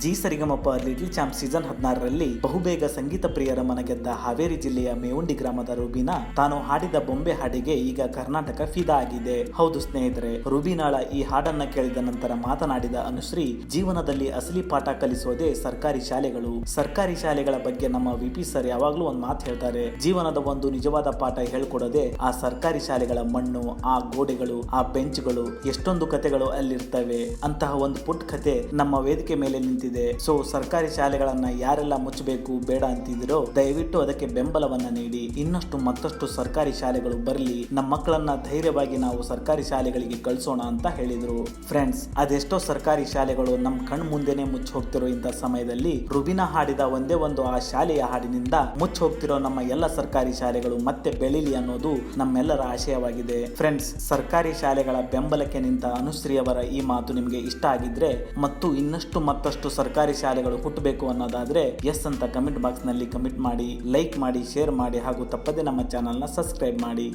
G ಸರಿಗಮಪ little champ season 16ರಲ್ಲಿ ಬಹುಬೇಗ ಸಂಗೀತ ಪ್ರಿಯರ ಮನಗೆದ್ದ ಹಾವೇರಿ ಜಿಲ್ಲೆಯ ಮೇವುಂಡಿ ಗ್ರಾಮದ ರೂಬಿನಾ ತಾನು ಹಾಡಿದ ಬೊಂಬೆ ಹಾಡಿಗೆ ಈಗ ಕರ್ನಾಟಕ ಫಿದಾ ಆಗಿದೆ. ಹೌದು ಸ್ನೇಹಿತರೆ, ರೂಬಿನಾಳ ಈ ಹಾಡನ್ನ ಕೇಳಿದ ನಂತರ ಮಾತನಾಡಿದ ಅನುಶ್ರೀ, ಜೀವನದಲ್ಲಿ ಅಸಲಿ ಪಾಠ ಕಲಿಸೋದೇ ಸರ್ಕಾರಿ ಶಾಲೆಗಳು. ಸರ್ಕಾರಿ ಶಾಲೆಗಳ ಬಗ್ಗೆ ನಮ್ಮ ವಿಪಿ ಸರ್ ಯಾವಾಗ್ಲೂ ಒಂದ್ ಮಾತು ಹೇಳ್ತಾರೆ, ಜೀವನದ ಒಂದು ನಿಜವಾದ ಪಾಠ ಹೇಳ್ಕೊಡೋದೇ ಆ ಸರ್ಕಾರಿ ಶಾಲೆಗಳ ಮಣ್ಣು, ಆ ಗೋಡೆಗಳು, ಆ ಬೆಂಚ್ಗಳು, ಎಷ್ಟೊಂದು ಕತೆಗಳು ಅಲ್ಲಿರ್ತವೆ. ಅಂತಹ ಒಂದು ಪುಟ್ ಕತೆ ನಮ್ಮ ವೇದಿಕೆ ಮೇಲೆ ನಿಂತಿದೆ. ಸೊ ಸರ್ಕಾರಿ ಶಾಲೆಗಳನ್ನ ಯಾರೆಲ್ಲ ಮುಚ್ಚಬೇಕು ಬೇಡ ಅಂತಿದಿರೋ ದಯವಿಟ್ಟು ಅದಕ್ಕೆ ಬೆಂಬಲವನ್ನ ನೀಡಿ. ಇನ್ನಷ್ಟು ಮತ್ತಷ್ಟು ಸರ್ಕಾರಿ ಶಾಲೆಗಳು ಬರಲಿ, ನಮ್ಮ ಮಕ್ಕಳನ್ನ ಧೈರ್ಯವಾಗಿ ನಾವು ಸರ್ಕಾರಿ ಶಾಲೆಗಳಿಗೆ ಕಳಿಸೋಣ ಅಂತ ಹೇಳಿದ್ರು. ಫ್ರೆಂಡ್ಸ್, ಅದೆಷ್ಟೋ ಸರ್ಕಾರಿ ಶಾಲೆಗಳು ನಮ್ ಕಣ್ ಮುಂದೆನೆ ಮುಚ್ಚಿ ಹೋಗ್ತಿರೋ ಇಂಥ ಸಮಯದಲ್ಲಿ ರುಬಿನಾ ಹಾಡಿದ ಒಂದೇ ಒಂದು ಆ ಶಾಲೆಯ ಹಾಡಿನಿಂದ ಮುಚ್ಚಿ ಹೋಗ್ತಿರೋ ನಮ್ಮ ಎಲ್ಲ ಸರ್ಕಾರಿ ಶಾಲೆಗಳು ಮತ್ತೆ ಬೆಳಿಲಿ ಅನ್ನೋದು ನಮ್ಮೆಲ್ಲರ ಆಶಯವಾಗಿದೆ. ಫ್ರೆಂಡ್ಸ್, ಸರ್ಕಾರಿ ಶಾಲೆಗಳ ಬೆಂಬಲಕ್ಕೆ ನಿಂತ ಅನುಶ್ರೀ ಅವರ ಈ ಮಾತು ನಿಮಗೆ ಇಷ್ಟ ಆಗಿದ್ರೆ ಮತ್ತು ಇನ್ನಷ್ಟು ಮತ್ತಷ್ಟು ಸರ್ಕಾರಿ ಶಾಲೆಗಳು ಹುಟ್ಟಬೇಕು ಅನ್ನೋದಾದ್ರೆ ಎಸ್ ಅಂತ ಕಮೆಂಟ್ ಬಾಕ್ಸ್ ನಲ್ಲಿ ಕಮೆಂಟ್ ಮಾಡಿ, ಲೈಕ್ ಮಾಡಿ, ಶೇರ್ ಮಾಡಿ ಹಾಗೂ ತಪ್ಪದೆ ನಮ್ಮ ಚಾನೆಲ್ ನ ಸಬ್ಸ್ಕ್ರೈಬ್ ಮಾಡಿ.